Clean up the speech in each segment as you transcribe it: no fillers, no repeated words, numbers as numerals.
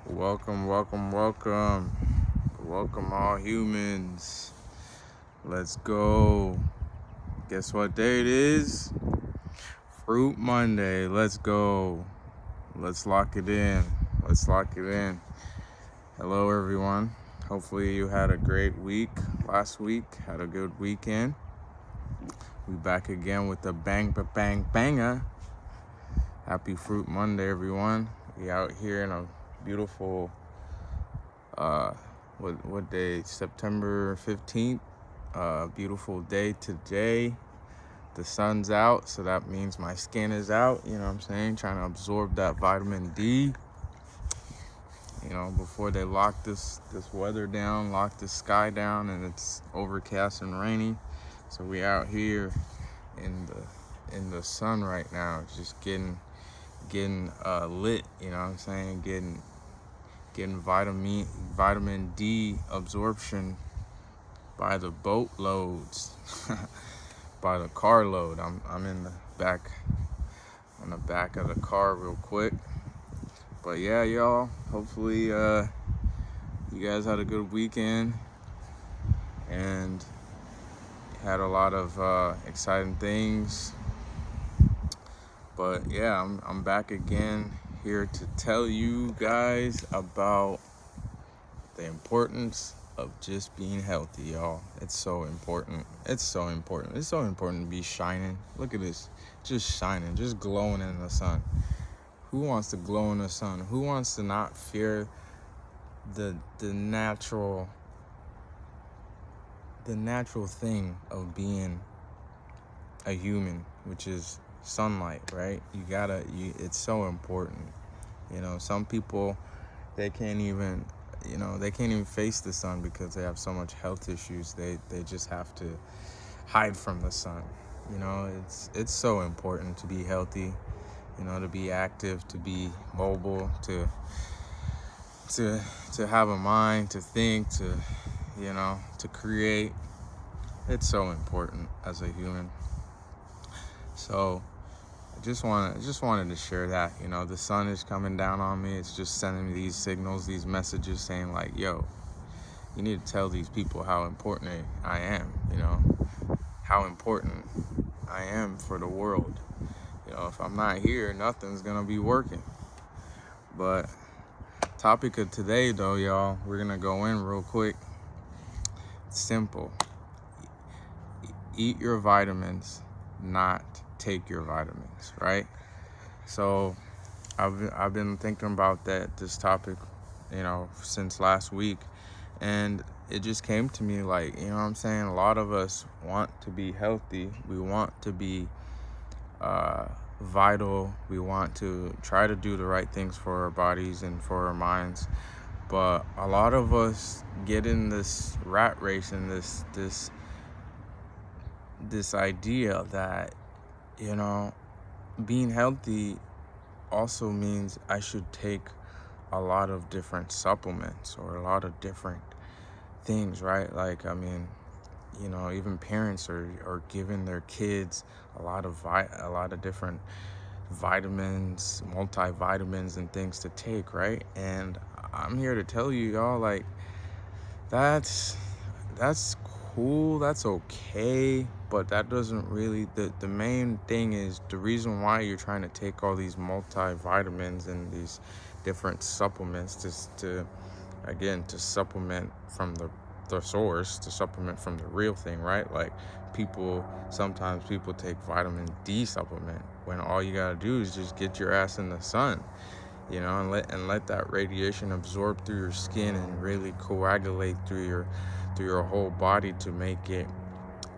Welcome, welcome, welcome. Welcome, all humans. Let's go. Guess what day it is? Fruit Monday. Let's go. Let's lock it in. Let's lock it in. Hello, everyone. Hopefully, you had a great week last week, had a good weekend. We back again with the banger. Happy Fruit Monday, everyone. We out here in a beautiful what day? September 15th. Beautiful day today. The sun's out, so that means my skin is out, you know what I'm saying? Trying to absorb that vitamin D. Before they lock this weather down, lock the sky down, and it's overcast and rainy. So we out here in the sun right now, just getting lit, you know what I'm saying? Getting vitamin D absorption by the boatloads, by the carload. I'm in the back, on the back of the car real quick. But yeah, y'all, hopefully you guys had a good weekend and had a lot of exciting things. But yeah, I'm back again here to tell you guys about the importance of just being healthy, y'all. It's so important. It's so important. It's so important to be shining. Look at this. Just shining, just glowing in the sun. Who wants to glow in the sun? Who wants to not fear the natural thing of being a human, which is sunlight, right? It's so important. Some people, they can't even face the sun because they have so much health issues. They just have to hide from the sun. It's so important to be healthy, to be active, to be mobile, to have a mind, to think, to create. It's so important as a human. So I just wanted to share that. The sun is coming down on me. It's just sending me these signals, these messages saying like, yo, you need to tell these people how important I am, how important I am for the world. If I'm not here, nothing's gonna be working. But topic of today though, y'all, we're gonna go in real quick. It's simple. Eat your vitamins, not take your vitamins, right? So I've been thinking about this topic, since last week, and it just came to me like, what I'm saying? A lot of us want to be healthy. We want to be vital. We want to try to do the right things for our bodies and for our minds. But a lot of us get in this rat race and this idea that, being healthy also means I should take a lot of different supplements or a lot of different things, right? Like, even parents are giving their kids a lot of different vitamins, multivitamins and things to take, right? And I'm here to tell you, y'all, like, that's cool, that's okay, but that doesn't really, the main thing is the reason why you're trying to take all these multivitamins and these different supplements to supplement from the source, to supplement from the real thing, right? Like, sometimes people take vitamin D supplement when all you gotta do is just get your ass in the sun, and let that radiation absorb through your skin and really coagulate through your whole body to make it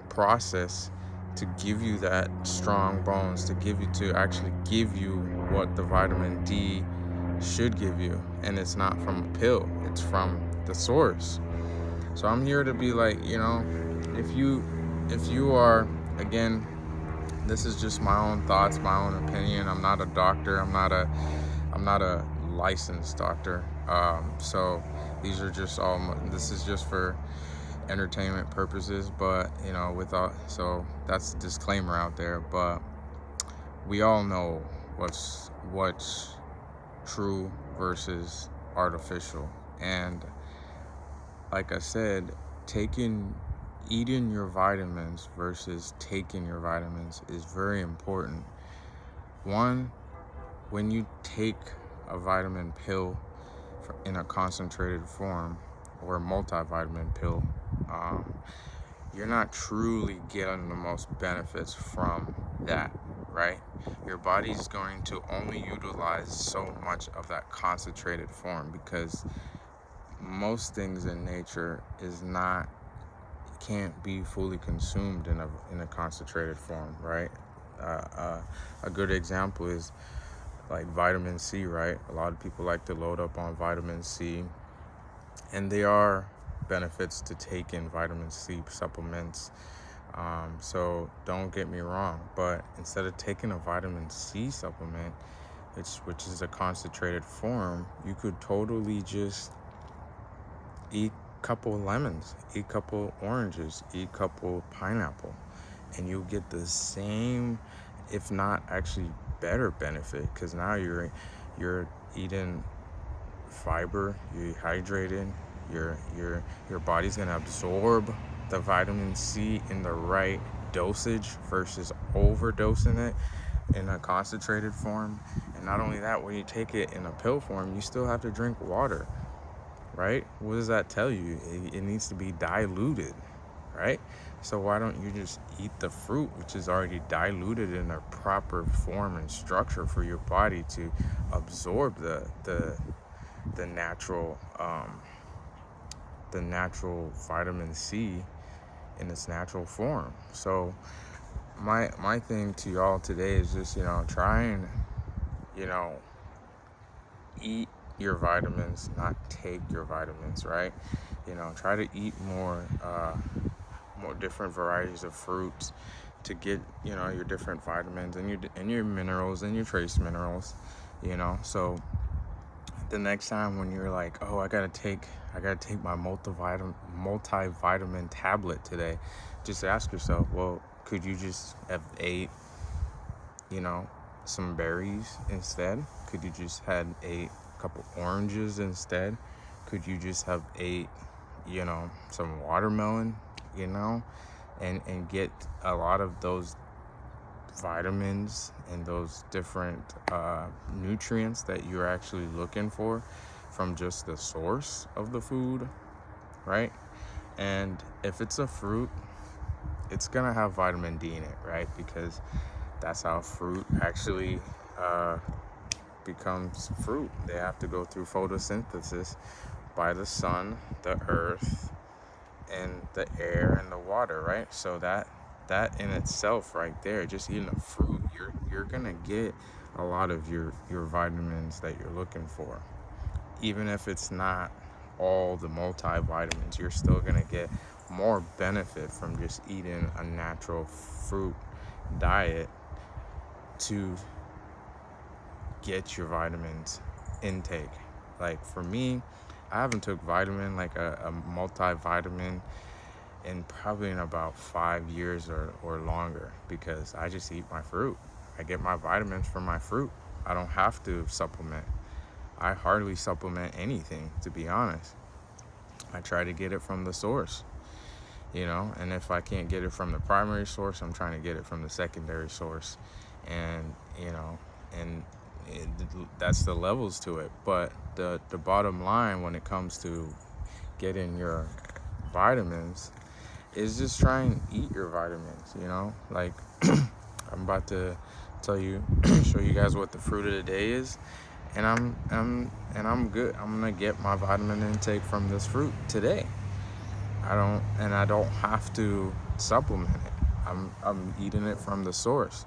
process, to give you that strong bones, to actually give you what the vitamin D should give you. And it's not from a pill, it's from the source. So I'm here to be like, if you are, again, this is just my own thoughts, my own opinion. I'm not a doctor. I'm not a licensed doctor. So this is just for entertainment purposes, but so that's a disclaimer out there. But we all know what's true versus artificial. And like I said, eating your vitamins versus taking your vitamins is very important. One, when you take a vitamin pill in a concentrated form or a multivitamin pill, um, you're not truly getting the most benefits from that, right? Your body's going to only utilize so much of that concentrated form because most things in nature is not can't be fully consumed in a concentrated form, right? A good example is like vitamin C, right? A lot of people like to load up on vitamin C, and there are benefits to taking vitamin C supplements. So don't get me wrong, but instead of taking a vitamin C supplement, which is a concentrated form, you could totally just eat a couple lemons, eat a couple oranges, eat a couple pineapple, and you'll get the same, if not actually better benefit, because now you're eating fiber, you're hydrated, your body's gonna absorb the vitamin C in the right dosage versus overdosing it in a concentrated form. And not only that, when you take it in a pill form, you still have to drink water, right? What does that tell you? It needs to be diluted, right? So why don't you just eat the fruit, which is already diluted in a proper form and structure for your body to absorb the natural vitamin C in its natural form. So my thing to y'all today is just, try and, you know, eat your vitamins, not take your vitamins, right? Try to eat more different varieties of fruits to get, your different vitamins and your minerals and your trace minerals, So the next time when you're like, oh, I gotta take my multivitamin tablet today, just ask yourself, well, could you just have ate, some berries instead? Could you just had ate a couple oranges instead? Could you just have ate, some watermelon, and get a lot of those vitamins and those different nutrients that you're actually looking for from just the source of the food, right? And if it's a fruit, it's gonna have vitamin D in it, right? Because that's how fruit actually becomes fruit. They have to go through photosynthesis by the sun, the earth, and the air and the water, right? So that in itself right there, just eating a fruit, you're gonna get a lot of your vitamins that you're looking for. Even if it's not all the multivitamins, you're still gonna get more benefit from just eating a natural fruit diet to get your vitamins intake. Like for me, I haven't took vitamin, like a multivitamin, in about 5 years or longer, because I just eat my fruit. I get my vitamins from my fruit. I don't have to supplement. I hardly supplement anything, to be honest. I try to get it from the source, and if I can't get it from the primary source, I'm trying to get it from the secondary source. And, and that's the levels to it. But the bottom line when it comes to getting your vitamins is just try and eat your vitamins, like I'm about to show you guys what the fruit of the day is, and I'm good. I'm gonna get my vitamin intake from this fruit today. I don't have to supplement it. I'm eating it from the source.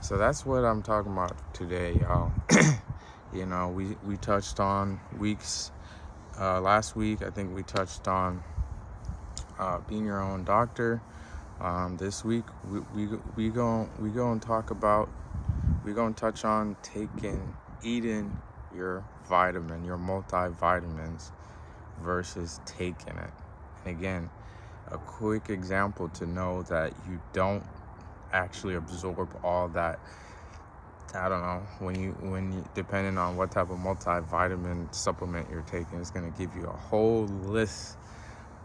So that's what I'm talking about today, y'all. We touched on weeks. Last week, I think we touched on being your own doctor. This week, we gonna talk about. We gonna touch on eating your vitamin, your multivitamins, versus taking it. And again, a quick example to know that you don't actually absorb all that I don't know, when you depending on what type of multivitamin supplement you're taking, it's going to give you a whole list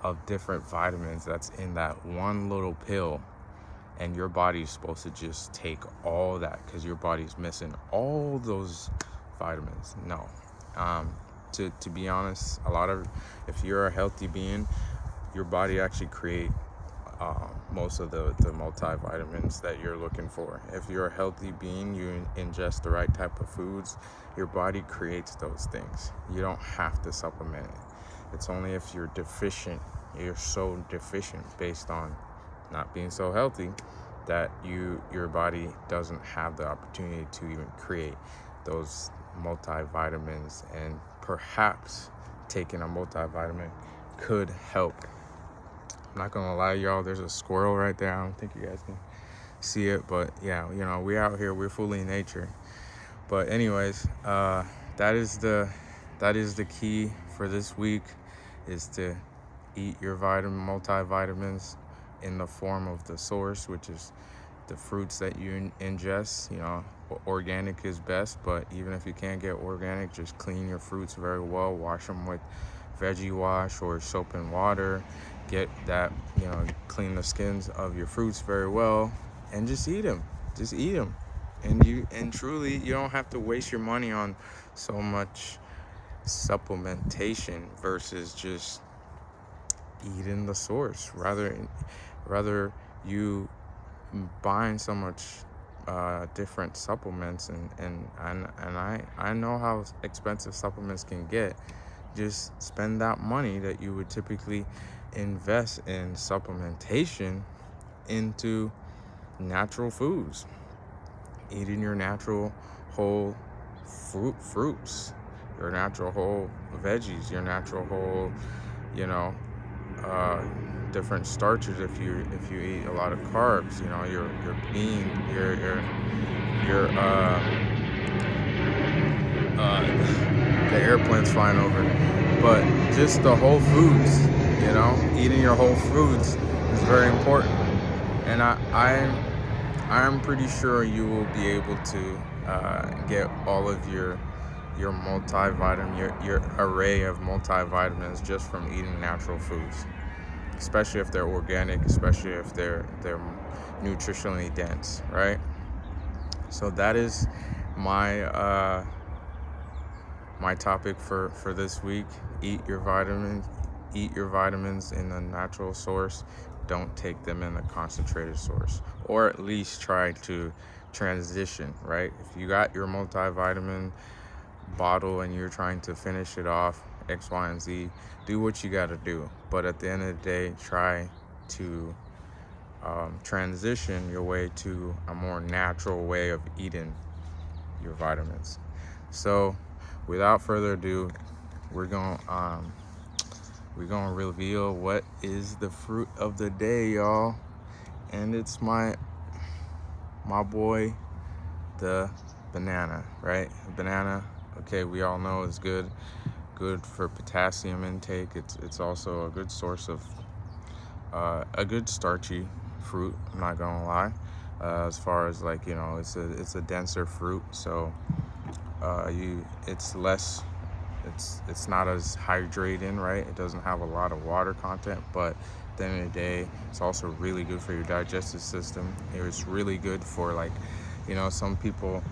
of different vitamins that's in that one little pill, and your body's supposed to just take all that because your body's missing all those vitamins. No. To be honest, if you're a healthy being, your body actually create most of the multivitamins that you're looking for. If you're a healthy being, you ingest the right type of foods, your body creates those things. You don't have to supplement it. It's only if you're so deficient based on not being so healthy that your body doesn't have the opportunity to even create those multivitamins, and perhaps taking a multivitamin could help. I'm not gonna lie, y'all, there's a squirrel right there. I don't think you guys can see it, but yeah, we out here, we're fully nature. But anyways, that is the key for this week, is to eat your multivitamins in the form of the source, which is the fruits that you ingest. Organic is best, but even if you can't get organic, just clean your fruits very well, wash them with veggie wash or soap and water. Get that, clean the skins of your fruits very well, and just eat them. And truly, you don't have to waste your money on so much supplementation versus just eating the source. Rather you buying so much different supplements, and I know how expensive supplements can get. Just spend that money that you would typically invest in supplementation into natural foods, eating your natural whole fruits, your natural whole veggies, your natural whole, different starches. If you eat a lot of carbs, your bean, your the airplane's flying over, but just the whole foods, eating your whole foods is very important. And I'm pretty sure you will be able to get all of your multivitamin, your array of multivitamins just from eating natural foods, especially if they're organic, especially if they're nutritionally dense, right? So that is my my topic for this week. Eat your vitamins in a natural source. Don't take them in a concentrated source, or at least try to transition, right? If you got your multivitamin bottle and you're trying to finish it off, X, Y, and Z, do what you got to do. But at the end of the day, try to transition your way to a more natural way of eating your vitamins. So without further ado, we're gonna reveal what is the fruit of the day, y'all. And it's my boy, the banana, right? Banana, okay, we all know is good for potassium intake. It's also a good source of a good starchy fruit, I'm not gonna lie. As far as it's a denser fruit, so it's not as hydrating, right? It doesn't have a lot of water content, but at the end of the day, it's also really good for your digestive system. It's really good for some people,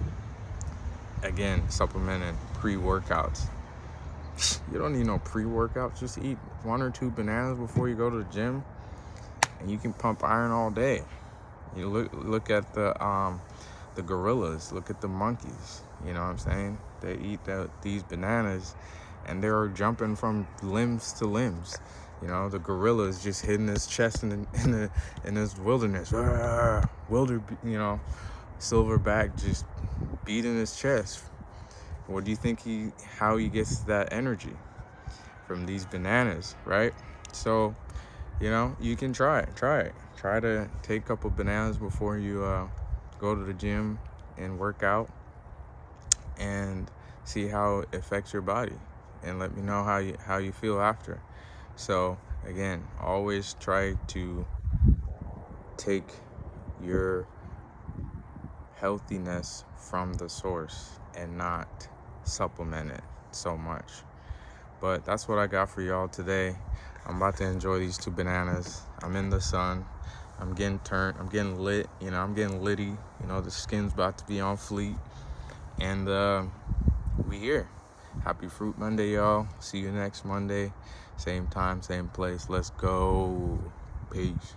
again, supplementing pre-workouts. You don't need no pre-workouts. Just eat 1 or 2 bananas before you go to the gym, and you can pump iron all day. You look at the gorillas, look at the monkeys. You know what I'm saying? They eat these bananas, and they're jumping from limbs to limbs. The gorilla's just hitting his chest in this wilderness. Silverback just beating his chest. What do you think how he gets that energy? From these bananas, right? So, you can try it. Try to take a couple bananas before you go to the gym and work out, and see how it affects your body, and let me know how you feel after. So again, always try to take your healthiness from the source and not supplement it so much. But that's what I got for y'all today. I'm about to enjoy these 2 bananas. I'm in the sun. I'm getting turned. I'm getting lit. I'm getting litty. The skin's about to be on fleek. And we here. Happy Fruit Monday, y'all. See you next Monday. Same time, same place. Let's go. Peace.